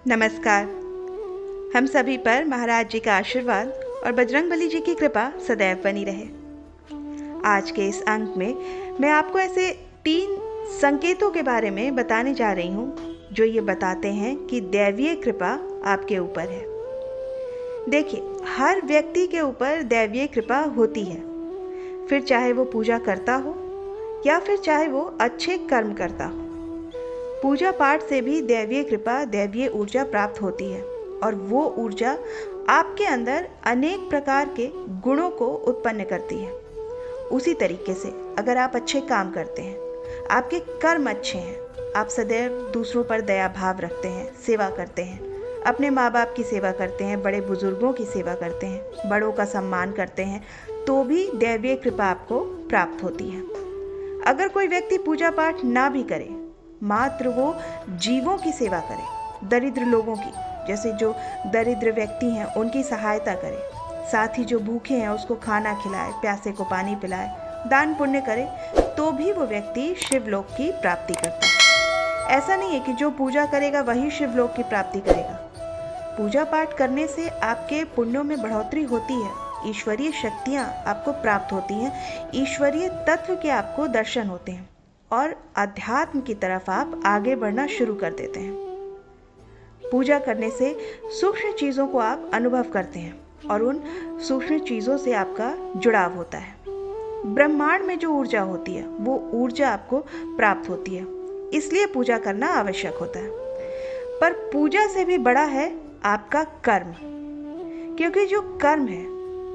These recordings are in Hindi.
नमस्कार। हम सभी पर महाराज जी का आशीर्वाद और बजरंगबली जी की कृपा सदैव बनी रहे। आज के इस अंक में मैं आपको ऐसे 3 संकेतों के बारे में बताने जा रही हूँ जो ये बताते हैं कि दैवीय कृपा आपके ऊपर है। देखिए, हर व्यक्ति के ऊपर दैवीय कृपा होती है, फिर चाहे वो पूजा करता हो या फिर चाहे वो अच्छे कर्म करता हो। पूजा पाठ से भी दैवीय कृपा, दैवीय ऊर्जा प्राप्त होती है और वो ऊर्जा आपके अंदर अनेक प्रकार के गुणों को उत्पन्न करती है। उसी तरीके से अगर आप अच्छे काम करते हैं, आपके कर्म अच्छे हैं, आप सदैव दूसरों पर दया भाव रखते हैं, सेवा करते हैं, अपने माँ बाप की सेवा करते हैं, बड़े बुजुर्गों की सेवा करते हैं, बड़ों का सम्मान करते हैं, तो भी दैवीय कृपा आपको प्राप्त होती है। अगर कोई व्यक्ति पूजा पाठ ना भी करे, मात्र वो जीवों की सेवा करे, दरिद्र लोगों की, जैसे जो दरिद्र व्यक्ति हैं उनकी सहायता करे, साथ ही जो भूखे हैं उसको खाना खिलाए, प्यासे को पानी पिलाए, दान पुण्य करे, तो भी वो व्यक्ति शिवलोक की प्राप्ति करता है। ऐसा नहीं है कि जो पूजा करेगा वही शिवलोक की प्राप्ति करेगा। पूजा पाठ करने से आपके पुण्यों में बढ़ोतरी होती है, ईश्वरीय शक्तियाँ आपको प्राप्त होती हैं, ईश्वरीय तत्व के आपको दर्शन होते हैं और अध्यात्म की तरफ आप आगे बढ़ना शुरू कर देते हैं। पूजा करने से सूक्ष्म चीज़ों को आप अनुभव करते हैं और उन सूक्ष्म चीज़ों से आपका जुड़ाव होता है। ब्रह्मांड में जो ऊर्जा होती है वो ऊर्जा आपको प्राप्त होती है, इसलिए पूजा करना आवश्यक होता है। पर पूजा से भी बड़ा है आपका कर्म, क्योंकि जो कर्म है,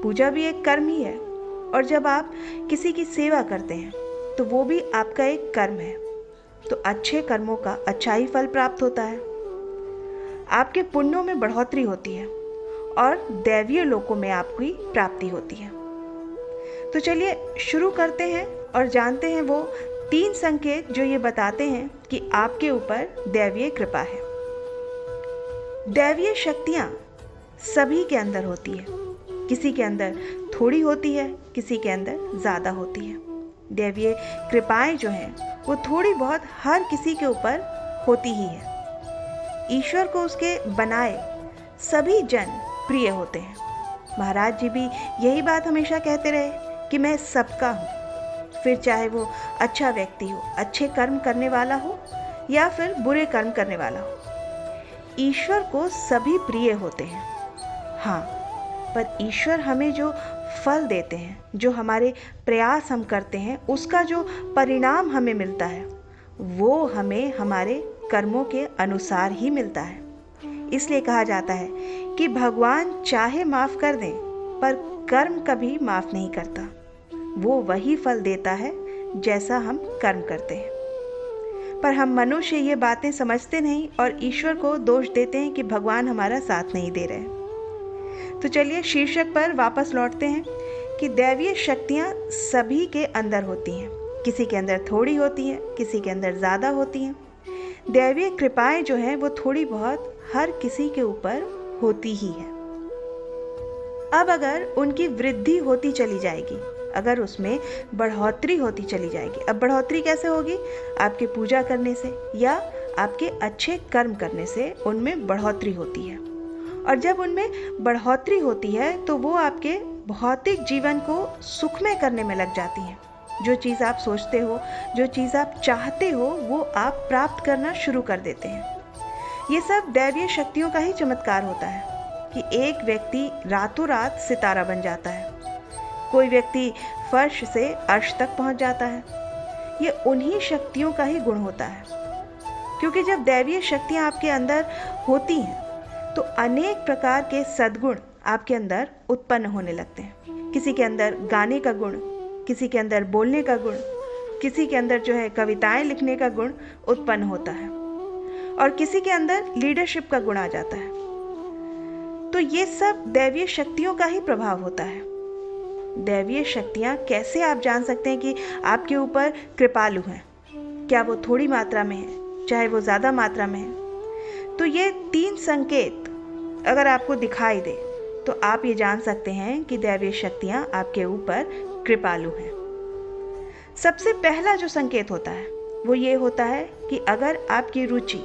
पूजा भी एक कर्म ही है और जब आप किसी की सेवा करते हैं तो वो भी आपका एक कर्म है। तो अच्छे कर्मों का अच्छा ही फल प्राप्त होता है, आपके पुण्यों में बढ़ोतरी होती है और दैवीय लोकों में आपकी प्राप्ति होती है। तो चलिए शुरू करते हैं और जानते हैं वो 3 संकेत जो ये बताते हैं कि आपके ऊपर दैवीय कृपा है। दैवीय शक्तियाँ सभी के अंदर होती है, किसी के अंदर थोड़ी होती है, किसी के अंदर ज़्यादा होती है। दैवीय कृपाएं जो हैं वो थोड़ी बहुत हर किसी के ऊपर होती ही है। ईश्वर को उसके बनाए सभी जन प्रिय होते हैं। महाराज जी भी यही बात हमेशा कहते रहे कि मैं सबका हूँ, फिर चाहे वो अच्छा व्यक्ति हो, अच्छे कर्म करने वाला हो या फिर बुरे कर्म करने वाला हो। ईश्वर को सभी प्रिय होते हैं। हाँ, पर ईश्वर हमें जो फल देते हैं, जो हमारे प्रयास हम करते हैं, उसका जो परिणाम हमें मिलता है वो हमें हमारे कर्मों के अनुसार ही मिलता है। इसलिए कहा जाता है कि भगवान चाहे माफ़ कर दें पर कर्म कभी माफ़ नहीं करता। वो वही फल देता है जैसा हम कर्म करते हैं। पर हम मनुष्य ये बातें समझते नहीं और ईश्वर को दोष देते हैं कि भगवान हमारा साथ नहीं दे रहे। तो चलिए शीर्षक पर वापस लौटते हैं कि दैवीय शक्तियाँ सभी के अंदर होती हैं, किसी के अंदर थोड़ी होती हैं, किसी के अंदर ज़्यादा होती हैं। दैवीय कृपाएं जो हैं वो थोड़ी बहुत हर किसी के ऊपर होती ही है। अब अगर उनकी वृद्धि होती चली जाएगी, अगर उसमें बढ़ोतरी होती चली जाएगी, अब बढ़ोतरी कैसे होगी? आपके पूजा करने से या आपके अच्छे कर्म करने से उनमें बढ़ोतरी होती है। और जब उनमें बढ़ोतरी होती है तो वो आपके भौतिक जीवन को सुखमय करने में लग जाती हैं। जो चीज़ आप सोचते हो, जो चीज़ आप चाहते हो, वो आप प्राप्त करना शुरू कर देते हैं। ये सब दैवीय शक्तियों का ही चमत्कार होता है कि एक व्यक्ति रातों रात सितारा बन जाता है, कोई व्यक्ति फर्श से अर्श तक पहुंच जाता है। ये उन्हीं शक्तियों का ही गुण होता है, क्योंकि जब दैवीय शक्तियाँ आपके अंदर होती हैं तो अनेक प्रकार के सद्गुण आपके अंदर उत्पन्न होने लगते हैं। किसी के अंदर गाने का गुण, किसी के अंदर बोलने का गुण, किसी के अंदर जो है कविताएं लिखने का गुण उत्पन्न होता है और किसी के अंदर लीडरशिप का गुण आ जाता है। तो ये सब दैवीय शक्तियों का ही प्रभाव होता है। दैवीय शक्तियाँ कैसे आप जान सकते हैं कि आपके ऊपर कृपालु हैं? क्या वो थोड़ी मात्रा में है, चाहे वो ज़्यादा मात्रा में है? तो ये 3 संकेत अगर आपको दिखाई दे तो आप ये जान सकते हैं कि दैवीय शक्तियाँ आपके ऊपर कृपालु हैं। सबसे पहला जो संकेत होता है वो ये होता है कि अगर आपकी रुचि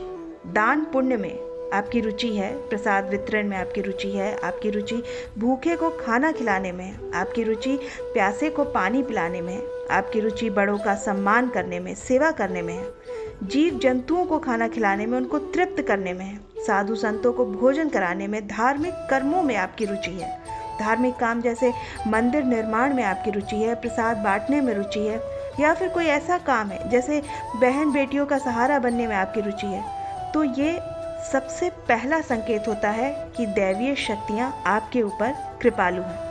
दान पुण्य में आपकी रुचि है प्रसाद वितरण में, आपकी रुचि है, आपकी रुचि भूखे को खाना खिलाने में है, आपकी रुचि प्यासे को पानी पिलाने में है, आपकी रुचि बड़ों का सम्मान करने में, सेवा करने में है, जीव जंतुओं को खाना खिलाने में, उनको तृप्त करने में है, साधु संतों को भोजन कराने में, धार्मिक कर्मों में आपकी रुचि है, धार्मिक काम जैसे मंदिर निर्माण में आपकी रुचि है, प्रसाद बांटने में रुचि है, या फिर कोई ऐसा काम है जैसे बहन बेटियों का सहारा बनने में आपकी रुचि है, तो ये सबसे पहला संकेत होता है कि दैवीय शक्तियाँ आपके ऊपर कृपालु हैं।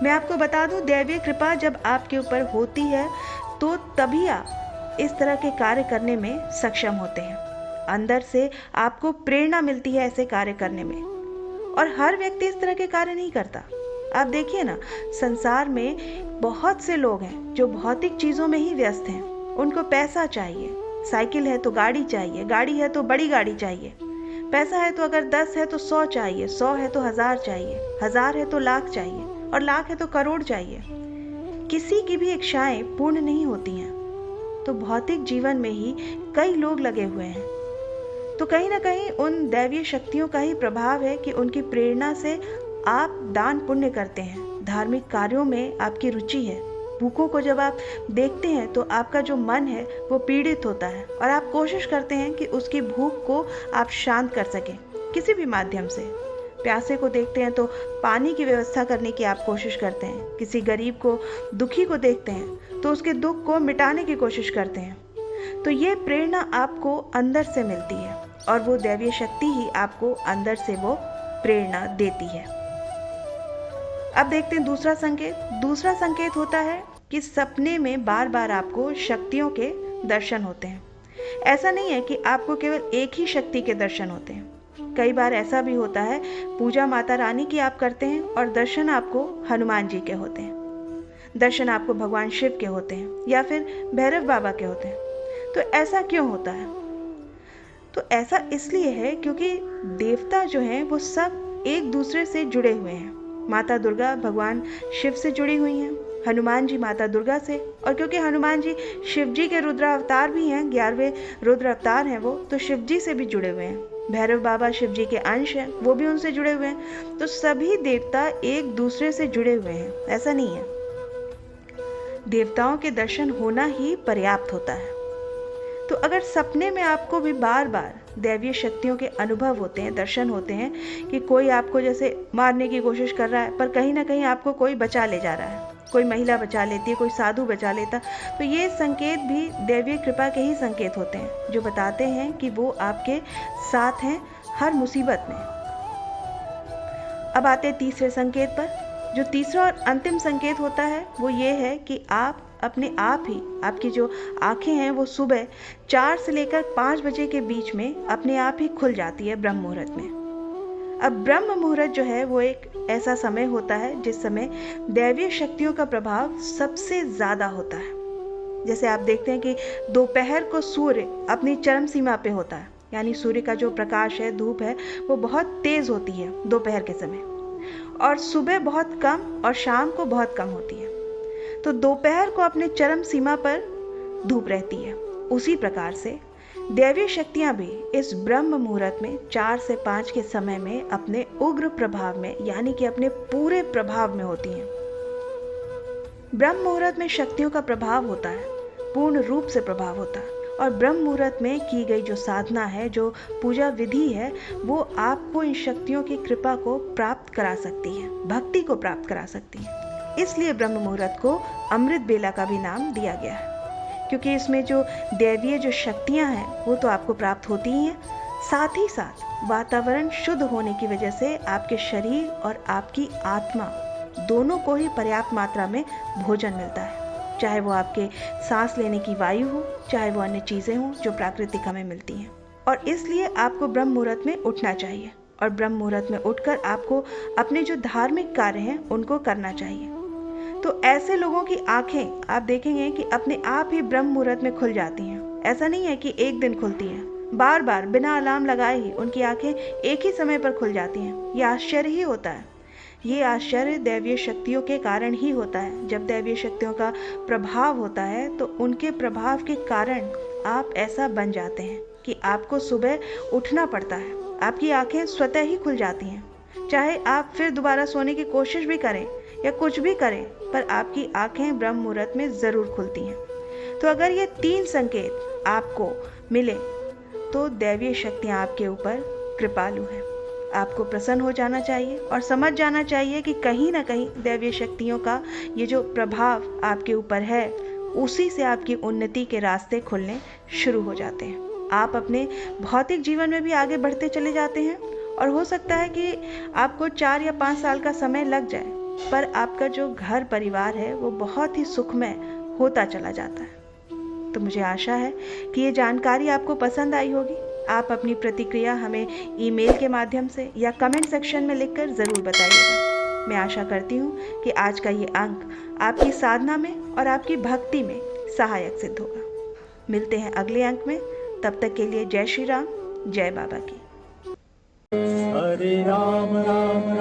मैं आपको बता दूं, दैवीय कृपा जब आपके ऊपर होती है तो तभी आप इस तरह के कार्य करने में सक्षम होते हैं। अंदर से आपको प्रेरणा मिलती है ऐसे कार्य करने में, और हर व्यक्ति इस तरह के कार्य नहीं करता। आप देखिए ना, संसार में बहुत से लोग हैं जो भौतिक चीज़ों में ही व्यस्त हैं। उनको पैसा चाहिए, साइकिल है तो गाड़ी चाहिए, गाड़ी है तो बड़ी गाड़ी चाहिए, पैसा है तो अगर 10 है तो 100 चाहिए, 100 है तो 1000 चाहिए, 1000 है तो लाख चाहिए, और लाख है तो करोड़ चाहिए। किसी की भी इच्छाएं पूर्ण नहीं होती हैं। तो भौतिक जीवन में ही कई लोग लगे हुए हैं। तो कहीं ना कहीं उन दैवीय शक्तियों का ही प्रभाव है कि उनकी प्रेरणा से आप दान पुण्य करते हैं, धार्मिक कार्यों में आपकी रुचि है। भूखों को जब आप देखते हैं तो आपका जो मन है वो पीड़ित होता है, और आप कोशिश करते हैं कि उसकी भूख को आप शांत कर सकें किसी भी माध्यम से। प्यासे को देखते हैं तो पानी की व्यवस्था करने की आप कोशिश करते हैं। किसी गरीब को, दुखी को देखते हैं तो उसके दुख को मिटाने की कोशिश करते हैं। तो ये प्रेरणा आपको अंदर से मिलती है, और वो दैवीय शक्ति ही आपको अंदर से वो प्रेरणा देती है। अब देखते हैं दूसरा संकेत। दूसरा संकेत होता है कि सपने में बार बार आपको शक्तियों के दर्शन होते हैं। ऐसा नहीं है कि आपको केवल एक ही शक्ति के दर्शन होते हैं। कई बार ऐसा भी होता है, पूजा माता रानी की आप करते हैं और दर्शन आपको हनुमान जी के होते हैं, दर्शन आपको भगवान शिव के होते हैं, या फिर भैरव बाबा के होते हैं। तो ऐसा क्यों होता है? तो ऐसा इसलिए है क्योंकि देवता जो हैं वो सब एक दूसरे से जुड़े हुए हैं। माता दुर्गा भगवान शिव से जुड़ी हुई हैं, हनुमान जी माता दुर्गा से, और क्योंकि हनुमान जी शिव जी के रुद्र अवतार भी हैं, 11वें रुद्र अवतार हैं वो, तो शिव जी से भी जुड़े हुए हैं। भैरव बाबा शिव जी के अंश हैं, वो भी उनसे जुड़े हुए हैं। तो सभी देवता एक दूसरे से जुड़े हुए हैं, ऐसा नहीं है। देवताओं के दर्शन होना ही पर्याप्त होता है। तो अगर सपने में आपको भी बार बार दैवीय शक्तियों के अनुभव होते हैं, दर्शन होते हैं कि कोई आपको जैसे मारने की कोशिश कर रहा है, पर कहीं ना कहीं आपको कोई बचा ले जा रहा है, कोई महिला बचा लेती है, कोई साधु बचा लेता, तो ये संकेत भी दैवीय कृपा के ही संकेत होते हैं, जो बताते हैं कि वो आपके साथ हैं हर मुसीबत में। अब आते हैं तीसरे संकेत पर। जो तीसरा और अंतिम संकेत होता है वो ये है कि आप अपने आप ही, आपकी जो आंखें हैं वो सुबह 4 से लेकर 5 बजे के बीच में अपने आप ही खुल जाती है ब्रह्म मुहूर्त में। अब ब्रह्म मुहूर्त जो है वो एक ऐसा समय होता है जिस समय दैवीय शक्तियों का प्रभाव सबसे ज़्यादा होता है। जैसे आप देखते हैं कि दोपहर को सूर्य अपनी चरम सीमा पे होता है, यानी सूर्य का जो प्रकाश है, धूप है, वो बहुत तेज़ होती है दोपहर के समय, और सुबह बहुत कम और शाम को बहुत कम होती है। तो दोपहर को अपने चरम सीमा पर धूप रहती है। उसी प्रकार से दैवीय शक्तियां भी इस ब्रह्म मुहूर्त में 4 से 5 के समय में अपने उग्र प्रभाव में, यानी कि अपने पूरे प्रभाव में होती हैं। ब्रह्म मुहूर्त में शक्तियों का प्रभाव होता है, पूर्ण रूप से प्रभाव होता है, और ब्रह्म मुहूर्त में की गई जो साधना है, जो पूजा विधि है, वो आपको इन शक्तियों की कृपा को प्राप्त करा सकती है, भक्ति को प्राप्त करा सकती है। इसलिए ब्रह्म मुहूर्त को अमृत बेला का भी नाम दिया गया है, क्योंकि इसमें जो दैवीय जो शक्तियां हैं वो तो आपको प्राप्त होती ही हैं, साथ ही साथ वातावरण शुद्ध होने की वजह से आपके शरीर और आपकी आत्मा दोनों को ही पर्याप्त मात्रा में भोजन मिलता है, चाहे वो आपके सांस लेने की वायु हो, चाहे वो अन्य चीज़ें हों जो प्राकृतिक हमें मिलती हैं। और इसलिए आपको ब्रह्म मुहूर्त में उठना चाहिए, और ब्रह्म मुहूर्त में उठकर आपको अपने जो धार्मिक कार्य हैं उनको करना चाहिए। तो ऐसे लोगों की आंखें आप देखेंगे कि अपने आप ही ब्रह्म मुहूर्त में खुल जाती हैं। ऐसा नहीं है कि एक दिन खुलती हैं, बार बार बिना अलार्म लगाए ही उनकी आंखें एक ही समय पर खुल जाती हैं। यह आश्चर्य ही होता है। ये आश्चर्य दैवीय शक्तियों के कारण ही होता है। जब दैवीय शक्तियों का प्रभाव होता है तो उनके प्रभाव के कारण आप ऐसा बन जाते हैं। कि आपको सुबह उठना पड़ता है। आपकी आंखें स्वतः ही खुल जाती हैं, चाहे आप फिर दोबारा सोने की कोशिश भी करें या कुछ भी करें, पर आपकी आंखें ब्रह्म मुहूर्त में ज़रूर खुलती हैं। तो अगर ये 3 संकेत आपको मिले तो दैवीय शक्तियाँ आपके ऊपर कृपालु हैं। आपको प्रसन्न हो जाना चाहिए और समझ जाना चाहिए कि कहीं ना कहीं दैवीय शक्तियों का ये जो प्रभाव आपके ऊपर है, उसी से आपकी उन्नति के रास्ते खुलने शुरू हो जाते हैं। आप अपने भौतिक जीवन में भी आगे बढ़ते चले जाते हैं और हो सकता है कि आपको 4 या 5 साल का समय लग जाए, पर आपका जो घर परिवार है वो बहुत ही सुखमय होता चला जाता है। तो मुझे आशा है कि ये जानकारी आपको पसंद आई होगी। आप अपनी प्रतिक्रिया हमें ईमेल के माध्यम से या कमेंट सेक्शन में लिखकर ज़रूर बताइएगा। मैं आशा करती हूँ कि आज का ये अंक आपकी साधना में और आपकी भक्ति में सहायक सिद्ध होगा। मिलते हैं अगले अंक में, तब तक के लिए जय श्री राम, जय बाबा की। हरे राम राम